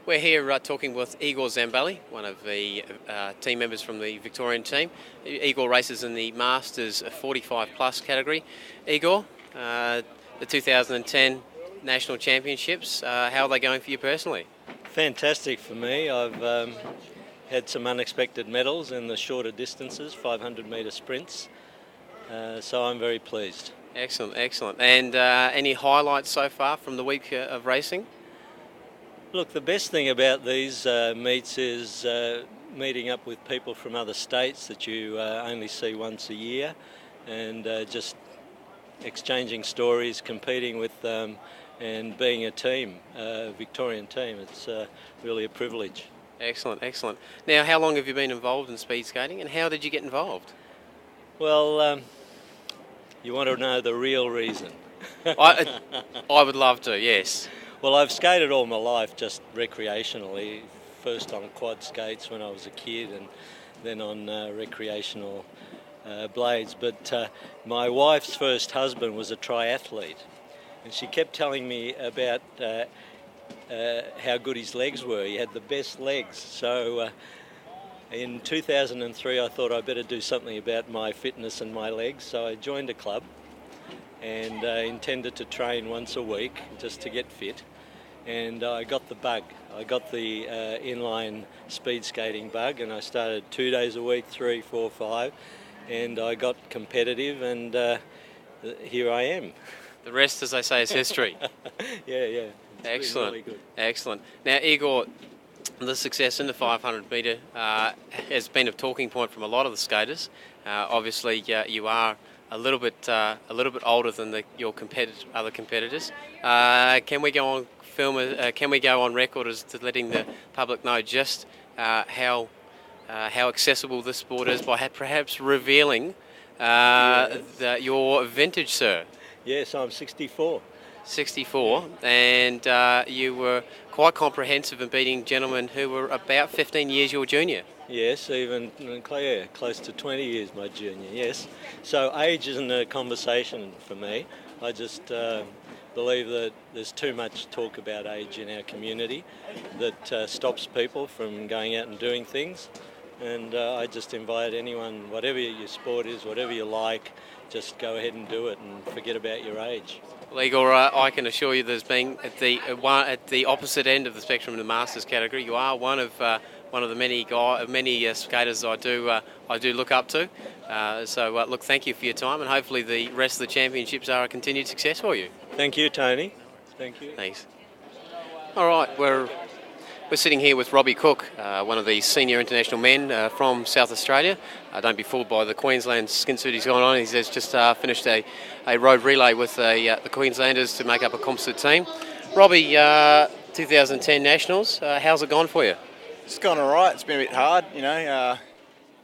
We're here talking with Igor Zambelli, one of the team members from the Victorian team. Igor races in the Masters 45 plus category. Igor, the 2010 National Championships, how are they going for you personally? Fantastic for me. I've had some unexpected medals in the shorter distances, 500 metre sprints, so I'm very pleased. Excellent, excellent. And any highlights so far from the week of racing? Look, the best thing about these meets is meeting up with people from other states that you only see once a year, and just exchanging stories, competing with them, and being a team, a Victorian team. It's really a privilege. Excellent, excellent. Now, how long have you been involved in speed skating, and how did you get involved? Well, you want to know the real reason? I would love to, yes. Well, I've skated all my life just recreationally, first on quad skates when I was a kid and then on recreational blades. But my wife's first husband was a triathlete, and she kept telling me about how good his legs were. He had the best legs. So in 2003 I thought I'd better do something about my fitness and my legs, so I joined a club and intended to train once a week just to get fit. And I got the bug. I got the inline speed skating bug, and I started 2 days a week, 3, 4, 5, and I got competitive, and here I am. The rest, as they say, is history. Yeah. Excellent, really good. Excellent. Now, Igor, the success in the 500 metre has been a talking point from a lot of the skaters. Obviously, you are a little bit older than your other competitors. Can we go on film? Can we go on record as to letting the public know just how accessible this sport is by perhaps revealing your vintage, sir? Yes, I'm 64. 64, and you were quite comprehensive in beating gentlemen who were about 15 years your junior. Yes, even close to 20 years my junior, yes. So age isn't a conversation for me. I just believe that there's too much talk about age in our community that stops people from going out and doing things. And I just invite anyone, whatever your sport is, whatever you like, just go ahead and do it and forget about your age. Well, Igor, I can assure you there's been at the opposite end of the spectrum in the Masters category. You are one of the many skaters I do look up to. So look, thank you for your time, and hopefully the rest of the championships are a continued success for you. Thank you, Tony. Thank you. Thanks. All right, we're sitting here with Robbie Cook, one of the senior international men from South Australia. Don't be fooled by the Queensland skin suit he's got on. He's just finished a road relay with the Queenslanders to make up a composite team. Robbie, 2010 Nationals, how's it gone for you? It's gone all right. It's been a bit hard,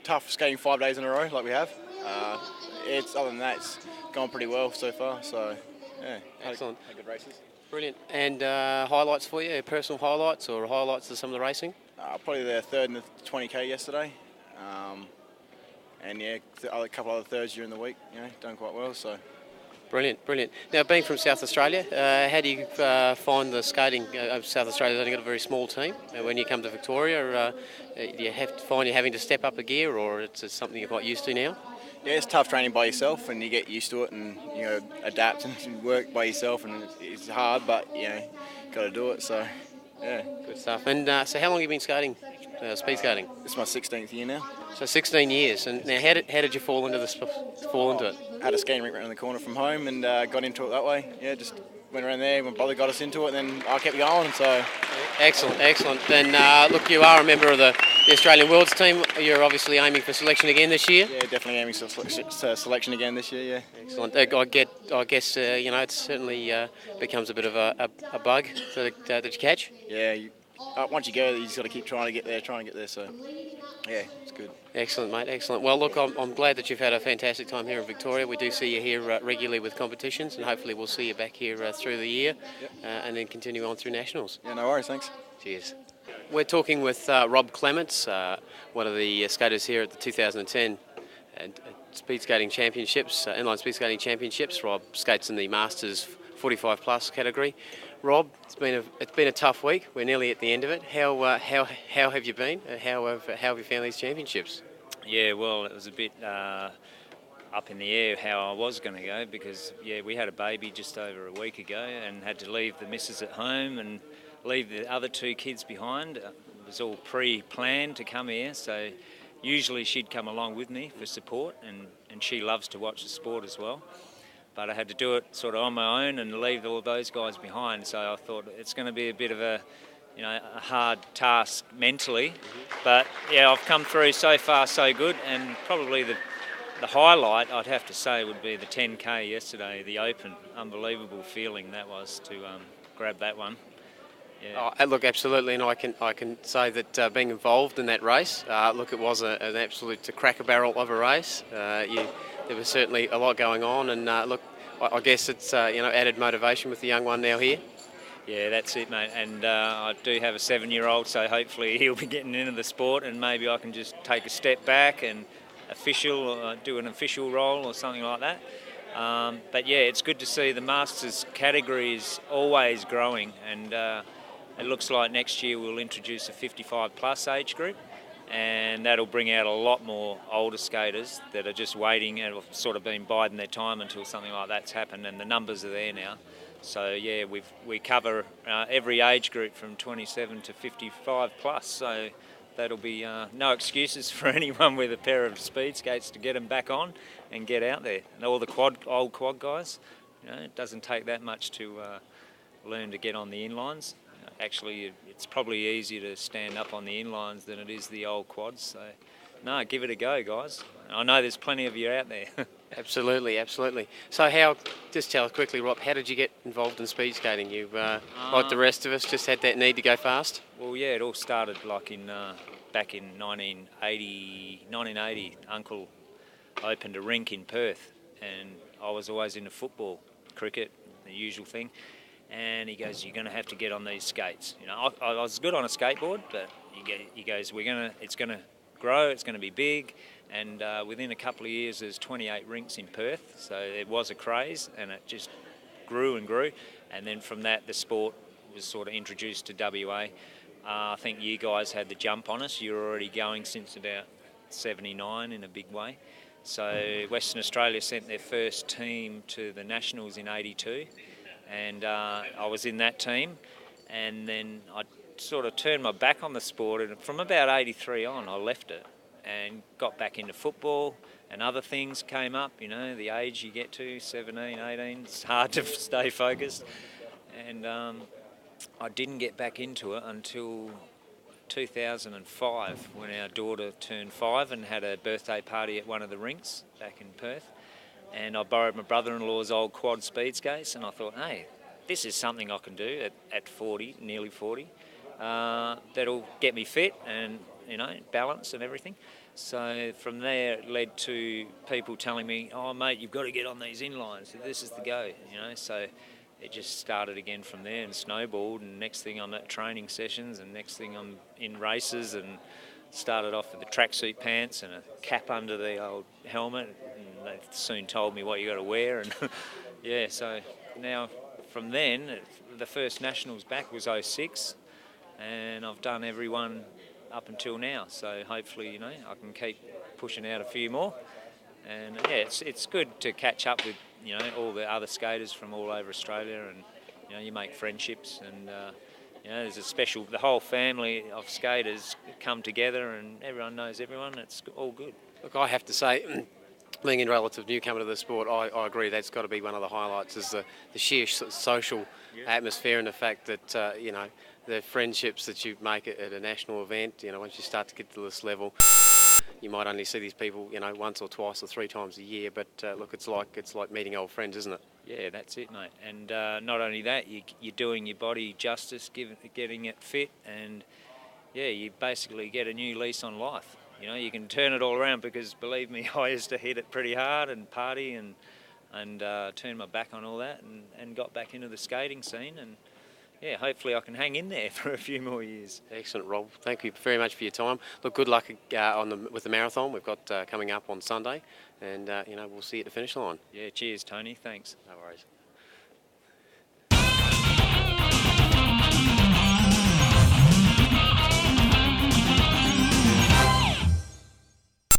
tough skating 5 days in a row like we have. Other than that, it's gone pretty well so far. So, yeah, excellent. Had good races. Brilliant. And highlights for you, personal highlights or highlights of some of the racing? Probably the third in the 20k yesterday. And yeah, a couple other thirds during the week, done quite well. So. Brilliant, brilliant. Now, being from South Australia, how do you find the skating of South Australia's only got a very small team. When you come to Victoria, do you find you're having to step up a gear, or it's something you're quite used to now? Yeah, it's tough training by yourself, and you get used to it, and adapt and work by yourself, and it's hard, but got to do it. So, yeah, good stuff. And so, how long have you been skating, speed skating? It's my 16th year now. So 16 years. And now, how did you fall into it? Had a skating rink around the corner from home, and got into it that way. Yeah, just went around there. When Bobby got us into it, and then I kept going. So, excellent, excellent. And look, you are a member of the Australian Worlds team. You're obviously aiming for selection again this year. Yeah, definitely aiming for selection again this year. Yeah. Excellent. I guess it certainly becomes a bit of a bug that you catch. Yeah. Once you go, you just got to keep trying to get there. So, yeah, it's good. Excellent, mate. Excellent. Well, look, I'm glad that you've had a fantastic time here in Victoria. We do see you here regularly with competitions, and hopefully we'll see you back here through the year, and then continue on through nationals. Yeah, no worries. Thanks. Cheers. We're talking with Rob Clements, one of the skaters here at the 2010 Speed Skating Championships, Inline Speed Skating Championships. Rob skates in the Masters 45 plus category. Rob, it's been a tough week. We're nearly at the end of it. How have you been? How have you found these championships? Yeah, well, it was a bit up in the air how I was going to go because, yeah, we had a baby just over a week ago and had to leave the missus at home and leave the other two kids behind. It was all pre-planned to come here, so usually she'd come along with me for support and she loves to watch the sport as well. But I had to do it sort of on my own and leave all those guys behind, so I thought it's going to be a bit of a hard task mentally. But yeah, I've come through so far so good, and probably the highlight I'd have to say would be the 10K yesterday, the Open. Unbelievable feeling that was to grab that one. Yeah. Oh, look, absolutely, and I can say that being involved in that race, look, it was an absolute cracker barrel of a race. There was certainly a lot going on, and look, I guess it's added motivation with the young one now here. Yeah, that's it, mate. And I do have a 7-year-old, so hopefully he'll be getting into the sport, and maybe I can just take a step back and do an official role or something like that. But yeah, it's good to see the Masters category is always growing, and it looks like next year we'll introduce a 55 plus age group, and that'll bring out a lot more older skaters that are just waiting and have sort of been biding their time until something like that's happened, and the numbers are there now. So yeah, we cover every age group from 27 to 55 plus, so that'll be no excuses for anyone with a pair of speed skates to get them back on and get out there. And all the old quad guys, it doesn't take that much to learn to get on the inlines. Actually, it's probably easier to stand up on the inlines than it is the old quads. So, no, give it a go, guys. I know there's plenty of you out there. Absolutely, absolutely. So just tell us quickly, Rob, how did you get involved in speed skating? You, like the rest of us, just had that need to go fast? Well, yeah, it all started like back in 1980. Uncle opened a rink in Perth, and I was always into football, cricket, the usual thing. And he goes, "You're going to have to get on these skates." I was good on a skateboard, but he goes, "It's going to grow. It's going to be big." And within a couple of years, there's 28 rinks in Perth, so it was a craze, and it just grew and grew. And then from that, the sport was sort of introduced to WA. I think you guys had the jump on us. You were already going since about 79 in a big way. So Western Australia sent their first team to the Nationals in 82. And I was in that team, and then I sort of turned my back on the sport, and from about 83 on I left it and got back into football, and other things came up, the age you get to, 17, 18, it's hard to stay focused, and I didn't get back into it until 2005 when our daughter turned 5 and had a birthday party at one of the rinks back in Perth. And I borrowed my brother-in-law's old quad speed skates, and I thought, hey, this is something I can do at 40, nearly 40. That'll get me fit and, balance and everything. So from there, it led to people telling me, "Oh, mate, you've got to get on these inlines. This is the go," So it just started again from there and snowballed. And next thing I'm at training sessions, and next thing I'm in races, and started off with the tracksuit pants and a cap under the old helmet. They soon told me what you got to wear, and yeah, so now from then, the first Nationals back was 06, and I've done every one up until now, so hopefully, I can keep pushing out a few more, and yeah, it's good to catch up with, all the other skaters from all over Australia, and, you make friendships, and, there's the whole family of skaters come together, and everyone knows everyone, it's all good. Look, I have to say, being a relative newcomer to the sport, I agree that's got to be one of the highlights, is the sheer social atmosphere, and the fact that, the friendships that you make at a national event, once you start to get to this level, you might only see these people, once or twice or 3 times a year, but look, it's like meeting old friends, isn't it? Yeah, that's it, mate. And not only that, you're doing your body justice, getting it fit, and yeah, you basically get a new lease on life. You can turn it all around, because believe me, I used to hit it pretty hard and party and turn my back on all that and got back into the skating scene, and yeah, hopefully I can hang in there for a few more years. Excellent, Rob. Thank you very much for your time. Look, good luck with the marathon we've got coming up on Sunday, and we'll see you at the finish line. Yeah, cheers, Tony. Thanks. No worries.